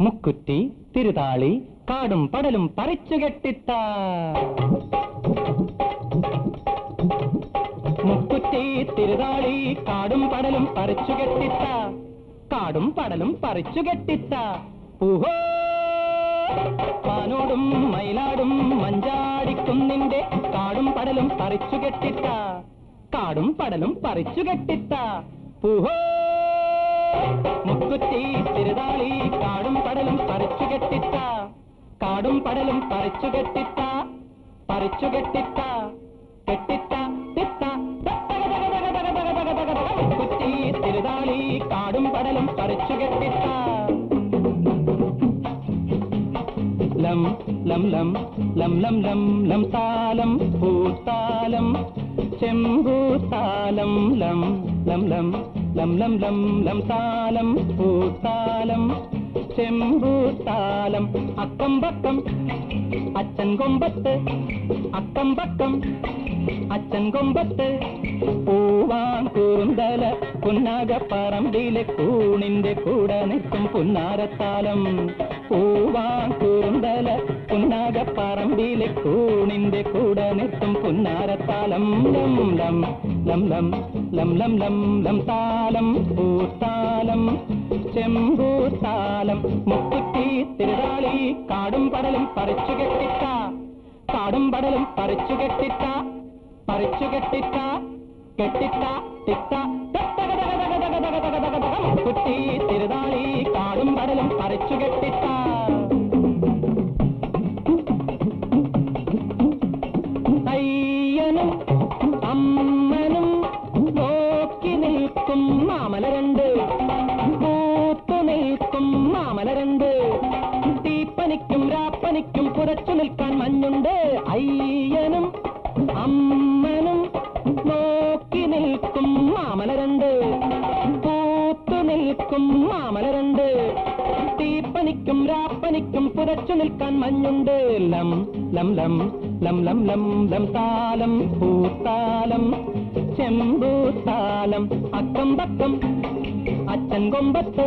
മുക്കുറ്റി തിരുതാളി കാടും പടലും പറിച്ചു കെട്ടിത്ത മുക്കുറ്റി തിരുതാളി കാടും പടലും പറിച്ചു കെട്ടിത്ത കാടും പടലും പറിച്ചു കെട്ടിത്ത ഊഹോ പാനോടും മയിലാടും മഞ്ചാടിക്കും നിന്റെ കാടും പടലും പറിച്ചു കെട്ടിത്ത കാടും പടലും പറിച്ചു കെട്ടിത്ത ഊഹോ മുക്കുറ്റി തിരുതാളി കാടും പടലും പറിച്ചു കെട്ടിത്ത കാടും പടലും പറിച്ചു കെട്ടിത്ത പറിച്ചു കെട്ടിത്ത കെട്ടിത്ത തിത്ത മുക്കുറ്റി തിരുതാളി കാടും പടലും പറിച്ചു കെട്ടിത്ത ലം ലം ലം ലം ലം ലം ലം താലം പൂത്താലം ചെമ്പൂത്താലം ലം ലം ലം ലം ലം ലം ലം താലം പൂത്താലം ചെമ്പൂത്താലം അക്കം പക്കം അച്ഛൻ കൊമ്പത്ത് അക്കം പക്കം അച്ഛൻ കൊമ്പത്ത് പൂവാങ്കൂന്തല പുന്നാകപ്പറമ്പിലെ കൂണിന്റെ കൂടെ നിൽക്കും പുന്നാരത്താലം പൂവാങ്കൂന്തല പുന്നാകപ്പറമ്പിലെ കൂണിന്റെ കൂടെ നിൽക്കും പുന്നാരത്താലം ലം ലം ലം ലം ലം ലം ലം ലം താലം പൂത്താലം ചെമ്പൂത്താലം മുക്കുറ്റി തിരുതാളി കാടും പടലും പറിച്ചു കെട്ടിത്ത കാടും പടലും പറിച്ചു കെട്ടിത്ത പറിച്ചു കെട്ടിത്ത കെട്ടിത്ത തിത്ത മുക്കുറ്റി തിരുതാളി കാടും പടലും പറിച്ചു കെട്ടിത്ത അയ്യനും അമ്മനും നോക്കി നിൽക്കും മാമലരണ്ട് പൂത്തു നിൽക്കും മാമലരണ്ട് തീപ്പനിക്കും രാപ്പനിക്കും പുറച്ചു നിൽക്കാൻ മഞ്ഞുണ്ട് അയ്യനും അമ്മനും നോക്കി നിൽക്കും മാമലരണ്ട് പൂത്തു നിൽക്കും മാമലരണ്ട് തീപ്പനിക്കും രാപ്പനിക്കും പുറച്ചു നിൽക്കാൻ മഞ്ഞുണ്ട് ലം ലം ലം ലം ലം ലം ലം താലം പൂത്താലം ചെമ്പൂത്താലം അക്കം പക്കം അച്ഛൻ കൊമ്പത്ത്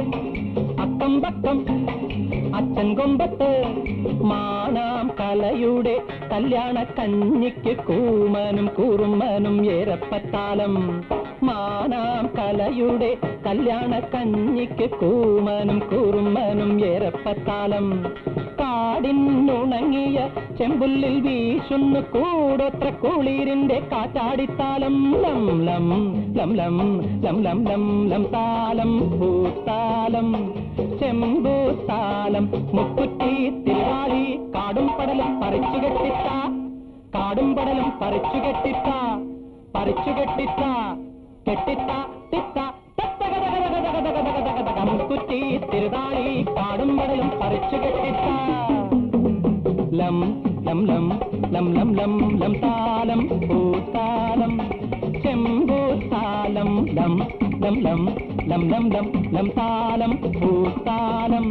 അക്കം പക്കം അച്ഛൻ കൊമ്പത്ത് മാനാം കലയുടെ കല്യാണ കഞ്ഞിക്ക് കൂമനും കൂറുമ്മനും ഏറപ്പത്താലം മാനാം കലയുടെ കല്യാണ കഞ്ഞിക്ക് കൂമനും കൂറുമ്മനും ഏറപ്പത്താലം കാടിനുണങ്ങിയ ചെമ്പുല്ലിൽ വീശുന്നു കൂടൊത്ര കുളിരിന്റെ കാറ്റാടിത്താലം ലം ലം ലം ലം ലം ലം ലം ലം താലം പൂത്താലം ചെമ്പൂത്താലം മുക്കുറ്റി തിരുവാളി കാടും പടലും പറിച്ചു കെട്ടിത്ത കാടും പടലും പറിച്ചു കെട്ടിത്ത പറിച്ചു കെട്ടിത്ത കെട്ടിത്ത തിത്ത മുക്കുറ്റി തിരുതാളി കാടും പടലും പറിച്ചു കെട്ടിത്ത ലം ലം ലം ലം ലം ലം ലം താലം പൂത്താലം ചെമ്പൂത്താലം ലം ലം ലം ലം ലം ലം ലം താലം പൂത്താലം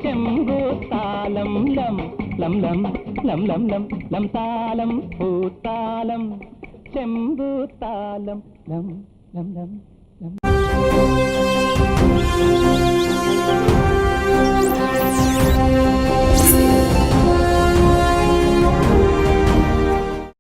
ചെമ്പൂത്താലം ലം ലം ലം ലം ലം ലം ലം താലം പൂത്താലം ചെമ്പൂത്താലം ലം ലം ലം ലം